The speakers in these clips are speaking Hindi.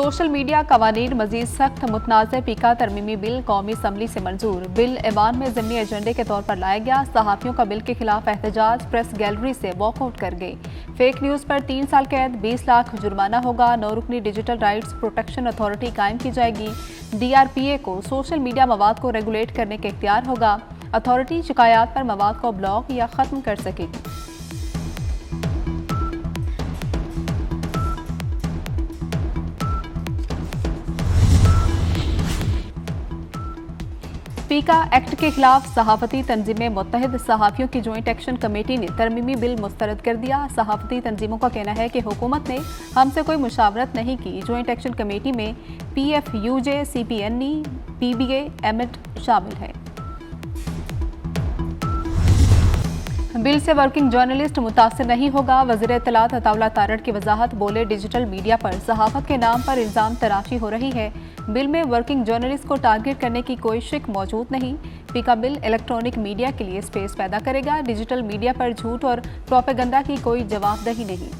सोशल मीडिया कवानीन मजीद सख्त मुतनाज़ पीका तरमीमी बिल कौमी असम्बली से मंजूर। बिल ऐवान में ज़िमनी एजेंडे के तौर पर लाया गया। सहाफ़ियों का बिल के खिलाफ एहतजाज, प्रेस गैलरी से वॉकआउट कर गए। फेक न्यूज़ पर 3 साल कैद, 20 लाख जुर्माना होगा। 9 रुकनी डिजिटल राइट्स प्रोटेक्शन अथॉरिटी कायम की जाएगी। DRPA को सोशल मीडिया मवाद को रेगुलेट करने के इख्तियार होगा। अथॉरिटी शिकायत पर मवाद को ब्लॉक या ख़त्म कर सकेगी। पीका एक्ट के खिलाफ सहाफती तंजीमें मुत्तहिद। सहाफ़ियों की जॉइंट एक्शन कमेटी ने तरमीमी बिल मुस्तरद कर दिया। सहाफती तंजीमों का कहना है कि हुकूमत ने हमसे कोई मुशावरत नहीं की। जॉइंट एक्शन कमेटी में PFUJ, CPNE, PBA, एमिट शामिल है। बिल से वर्किंग जर्नलिस्ट मुतासिर नहीं होगा। वज़ीर इत्तलात अताउल्लाह तारड़ की वजाहत, बोले डिजिटल मीडिया पर सहाफत के नाम पर इल्ज़ाम तराशी हो रही है। बिल में वर्किंग जर्नलिस्ट को टारगेट करने की कोई शिक मौजूद नहीं। पीका बिल इलेक्ट्रॉनिक मीडिया के लिए स्पेस पैदा करेगा। डिजिटल मीडिया पर झूठ और प्रोपेगेंडा की कोई जवाबदेही नहीं।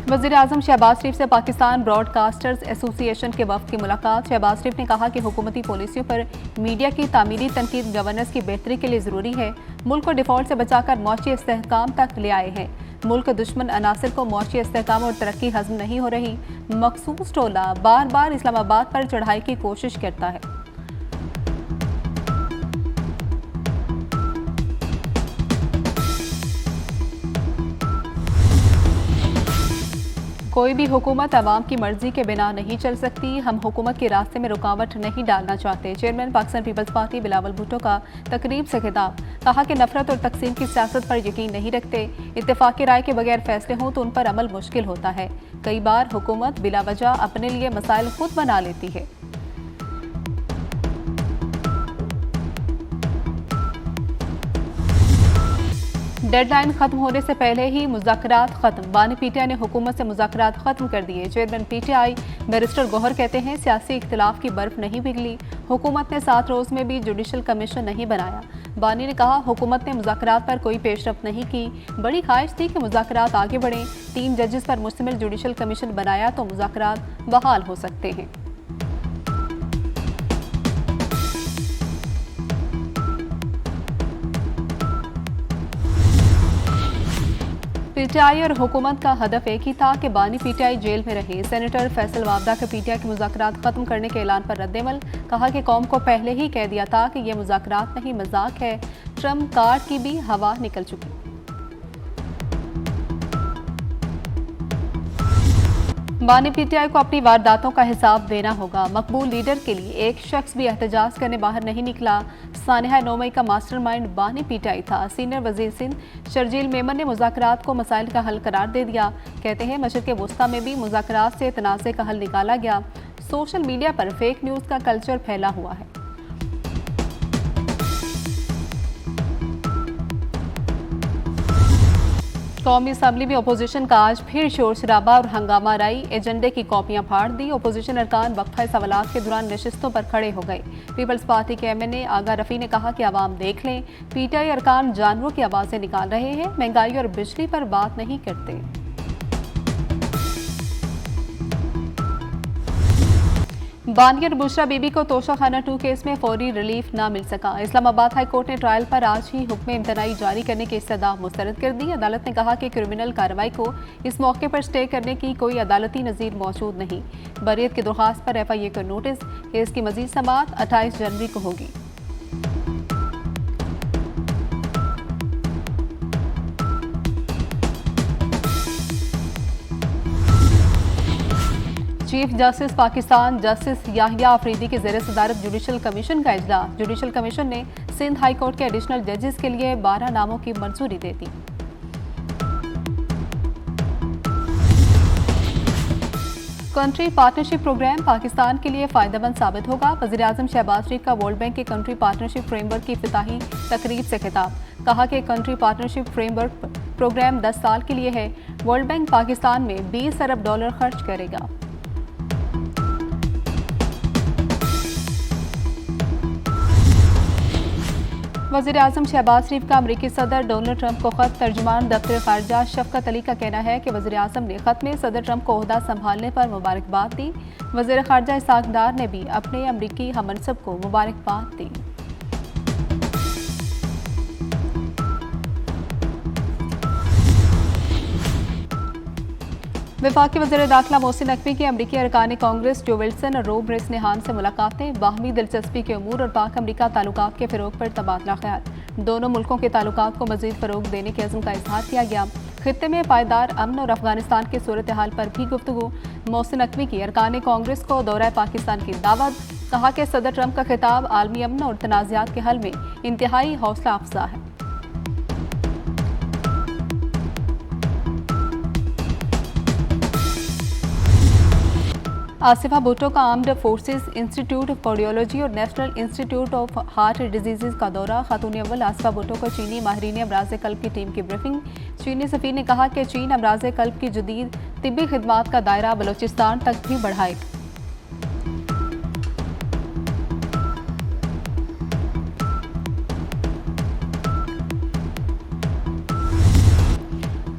वज़ीर-ए-आज़म शहबाज शरीफ से पाकिस्तान ब्रॉडकास्टर्स एसोसिएशन के वफ़द की मुलाकात। शहबाज शरीफ ने कहा कि हुकूमती पॉलिसियों पर मीडिया की तामीरी तनकीद गवर्नेंस की बेहतरी के लिए ज़रूरी है। मुल्क को डिफ़ॉल्ट से बचाकर मौशी इस्तेहकाम तक ले आए हैं। मुल्क दुश्मन अनासिर को मौशी इस्तेहकाम और तरक्की हज़म नहीं हो रही। मखसूस टोला बार बार इस्लामाबाद पर चढ़ाई की कोशिश करता है। कोई भी हुकूमत अवाम की मर्जी के बिना नहीं चल सकती। हम हुकूमत के रास्ते में रुकावट नहीं डालना चाहते। चेयरमैन पाकिस्तान पीपल्स पार्टी बिलावल भुट्टो का तकरीब से खिताब। कहा कि नफरत और तकसीम की सियासत पर यकीन नहीं रखते। इत्तेफाकी राय के बगैर फैसले हों तो उन पर अमल मुश्किल होता है। कई बार हुकूमत बिला वजह अपने लिए मसाइल खुद बना लेती है। डेडलाइन खत्म होने से पहले ही मुज़ाकरात खत्म। बानी PTI ने हुकूमत से मुज़ाकरात खत्म कर दिए। चेयरमैन PTI बैरिस्टर गौहर कहते हैं सियासी इख्तिलाफ की बर्फ नहीं पिघली। हुकूमत ने 7 रोज़ में भी जुडिशल कमीशन नहीं बनाया। बानी ने कहा हुकूमत ने मुज़ाकरात पर कोई पेशरफ्त नहीं की। बड़ी ख्वाहिश थी कि मुज़ाकरात आगे बढ़ें। 3 जजेस पर मुश्तमिल जुडिशल कमीशन बनाया तो मुज़ाकरात बहाल हो सकते हैं। PTI और हुकूमत का हदफ एक ही था कि बानी PTI जेल में रहे। सेनेटर फैसल वावदा के PTI के मुज़ाकरात खत्म करने के ऐलान पर रद्देमल। कहा कि कौम को पहले ही कह दिया था कि यह मुज़ाकरात नहीं मजाक है। ट्रम्प कार्ड की भी हवा निकल चुकी। बानी PTI को अपनी वारदातों का हिसाब देना होगा। मकबूल लीडर के लिए एक शख्स भी एहतजाज करने बाहर नहीं निकला। सानिहा 9 मई का मास्टरमाइंड बानी PTI था। सीनियर वजीर सिंध शर्जील मेमन ने मुज़ाकरात को मसाइल का हल करार दे दिया। कहते हैं मशरिक़ वस्ता में भी मुज़ाकरात से तनाज़े का हल निकाला गया। सोशल मीडिया पर फेक न्यूज़ का कल्चर फैला हुआ है। कौमी असम्बली में अपोजिशन का आज फिर शोर शराबा और हंगामा राई। एजेंडे की कॉपियां फाड़ दी। अपोजिशन अरकान वक्फा सवालात के दौरान नशिस्तों पर खड़े हो गए। पीपल्स पार्टी के MNA आगा रफ़ी ने कहा कि आवाम देख लें, PTI अरकान जानवरों की आवाज़ें निकाल रहे हैं, महंगाई और बिजली पर बात नहीं करते। बानी और बुशरा बीबी को तोशाखाना 2 केस में फौरी रिलीफ ना मिल सका। इस्लामाबाद हाई कोर्ट ने ट्रायल पर आज ही हुक्म इम्तनाई जारी करने की इस्तदा मुस्तरद कर दी। अदालत ने कहा कि क्रिमिनल कार्रवाई को इस मौके पर स्टे करने की कोई अदालती नज़ीर मौजूद नहीं। बरीयत की दरख्वास्त पर FIA को नोटिस। केस की मजीद समाअत 28 जनवरी को होगी। Chief justice Pakistan justice Yahya Afridi की ज़ेर सदारत जुडिशल कमीशन का इजलास। जुडिशल कमीशन ने सिंध हाई कोर्ट के एडिशनल जजेस के लिए 12 नामों की मंजूरी दे दी। कंट्री पार्टनरशिप प्रोग्राम पाकिस्तान के लिए फ़ायदेमंद साबित होगा। वज़ीर-ए-आज़म शहबाज शरीफ का वर्ल्ड बैंक के कंट्री पार्टनरशिप फ्रेमवर्क की इफ्तिताही तकरीब से खिताब। कहा कि कंट्री पार्टनरशिप फ्रेमवर्क प्रोग्राम 10 साल के लिए है। वर्ल्ड बैंक पाकिस्तान में $20 अरब खर्च करेगा। वज़ीर आज़म शहबाज शरीफ का अमरीकी सदर डोनाल्ड ट्रंप को खत। तर्जुमान दफ्तर खारजा शफकत अली का कहना है कि वज़ीर आज़म ने खत में सदर ट्रंप को ओहदा संभालने पर मुबारकबाद दी। वज़ीर खारजा इसहाक डार ने भी अपने अमरीकी हममनसब को मुबारकबाद दी। वफाकी वज़ीर दाखिला मोहसिन नकवी की अमरीकी अरकान कांग्रेस जो विल्सन और रोब रेसनेहान से मुलाकातें। बाहमी दिलचस्पी के अमूर और पाक अमरीका ताल्लुकात के फ़रोग पर तबादला ख्याल। दोनों मुल्कों के ताल्लुकात को मज़ीद फ़रोग देने के अज़्म का इजहार किया गया। खित्ते में पायदार अमन और अफगानिस्तान की सूरत हाल पर भी गुफ्तगू। मोहसिन नकवी की अरकान कांग्रेस को दौरा पाकिस्तान की दावत। कहा कि सदर ट्रंप का खिताब आलमी अमन और तनाज़ात के हल में इंतहाई हौसला अफजा है। आसिफा भुट्टो का armed forces institute of cardiology और national institute of heart disease का दौरा। खातून अव्वल आसिफा भुट्टो को चीनी माहिरीन अमराज कल्ब की टीम की ब्रीफिंग। चीनी सफीर ने कहा कि चीन अमराज कल्ब की जदीद तिब्बी खिदमात का दायरा बलोचिस्तान तक भी बढ़ाएगा।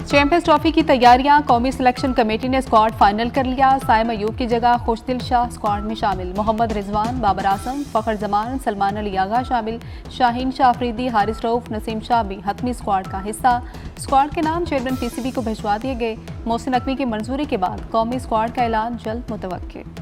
चैंपियंस ट्रॉफी की तैयारियां। कौमी सिलेक्शन कमेटी ने स्क्वाड फाइनल कर लिया। साइम अयूब की जगह खुशदिल शाह स्क्वाड में शामिल। मोहम्मद रिजवान, बाबर आजम, फखर जमान, सलमान अली आगा शामिल। शाहीन शाह अफरीदी, हारिस रऊफ, नसीम शाह भी हतमी स्क्वाड का हिस्सा। स्क्वाड के नाम चेयरमैन पीसीबी को भिजवा दिए गए। मोहसिन नकवी की मंजूरी के बाद कौमी स्क्वाड का ऐलान जल्द मुतवक्किल।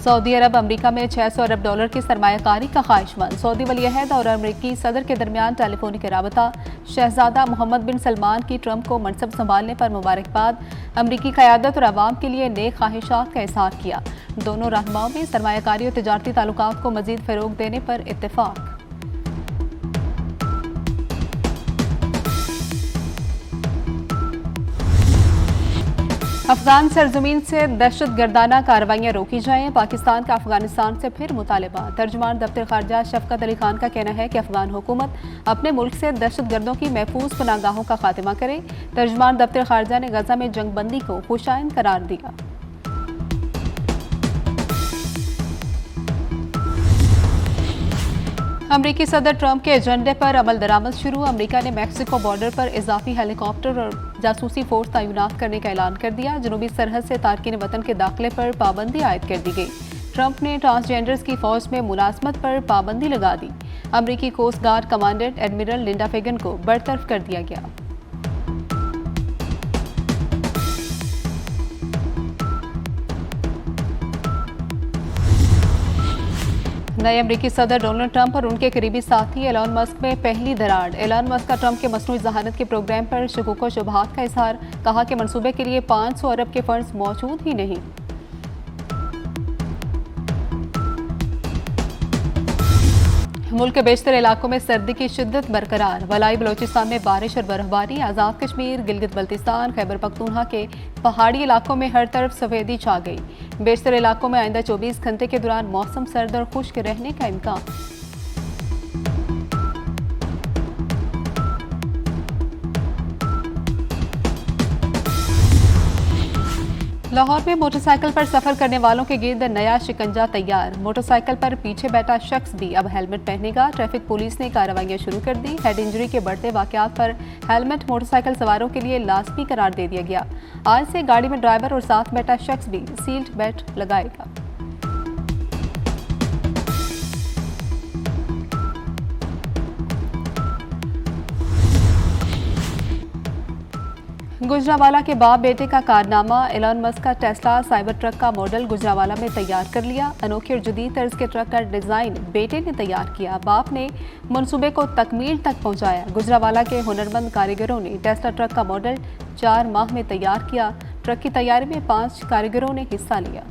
सऊदी अरब अमरीका में 600 अरब डॉलर की सरमायाकारी का ख्वाहिशमंद। सऊदी वलीअहद और अमरीकी सदर के दरमियान टेलीफोनिक राबता। शहजादा मोहम्मद बिन सलमान की ट्रंप को मनसब संभालने पर मुबारकबाद। अमरीकी क़यादत और अवाम के लिए नेक ख्वाहिशात का इजहार किया। दोनों रहनुमाओं में सरमायाकारी और तिजारती ताल्लुकात को मजीद फ़रोग देने पर इत्तेफाक। अफगान सरजमीन से दहशत गर्दाना कार्रवाइयाँ रोकी जाएं। पाकिस्तान का अफगानिस्तान से फिर मुतालबा। तर्जुमान दफ्तर खारजा शफकत अली खान का कहना है कि अफगान हुकूमत अपने मुल्क से दहशत गर्दों की महफूज पनाहगाहों का खात्मा करे। तर्जुमान दफ्तर खारजा ने गजा में जंगबंदी को खुशाइन करार दिया। अमरीकी सदर ट्रंप के एजेंडे पर अमल दरामद शुरू। अमरीका ने मैक्सिको बॉर्डर पर इजाफी हेलीकॉप्टर और जासूसी फोर्स तैनात करने का ऐलान कर दिया। जनूबी सरहद से तारकिन वतन के दाखिले पर पाबंदी आयद कर दी गई। ट्रंप ने ट्रांसजेंडर्स की फौज में मुलाजमत पर पाबंदी लगा दी। अमरीकी coast guard commandant admiral Linda Fagan को बरतरफ कर दिया गया। नए अमरीकी सदर डोनाल्ड ट्रंप और उनके करीबी साथी एलन मस्क में पहली दरार। एलन मस्क का ट्रंप के मसनूई जहानत के प्रोग्राम पर शकूक व शुबहात का इजहार। कहा कि मंसूबे के लिए 500 अरब के फंड्स मौजूद ही नहीं। मुल्क के बेशतर इलाकों में सर्दी की शिद्दत बरकरार। वलाई बलोचिस्तान में बारिश और बर्फबारी। आज़ाद कश्मीर, गिलगित बल्तिस्तान, खैबर पख्तूनख्वा के पहाड़ी इलाकों में हर तरफ सफेदी छा गई। बेशतर इलाकों में आइंदा 24 घंटे के दौरान मौसम सर्द और खुश्क रहने का इम्कान। लाहौर में मोटरसाइकिल पर सफर करने वालों के गिर्द नया शिकंजा तैयार। मोटरसाइकिल पर पीछे बैठा शख्स भी अब हेलमेट पहनेगा। ट्रैफिक पुलिस ने कार्रवाइयां शुरू कर दी। हेड इंजरी के बढ़ते वाकयात पर हेलमेट मोटरसाइकिल सवारों के लिए लाजमी करार दे दिया गया। आज से गाड़ी में ड्राइवर और साथ बैठा शख्स भी सीट बेल्ट लगाएगा। गुजरावाला के बाप बेटे का कारनामा। एलन मस्क का टेस्ला साइबर ट्रक का मॉडल गुजरावाला में तैयार कर लिया। अनोखे और जदीद तर्ज के ट्रक का डिजाइन बेटे ने तैयार किया। बाप ने मंसूबे को तकमील तक पहुंचाया। गुजरावाला के हुनरमंद कारीगरों ने टेस्ला ट्रक का मॉडल 4 माह में तैयार किया। ट्रक की तैयारी में 5 कारीगरों ने हिस्सा लिया।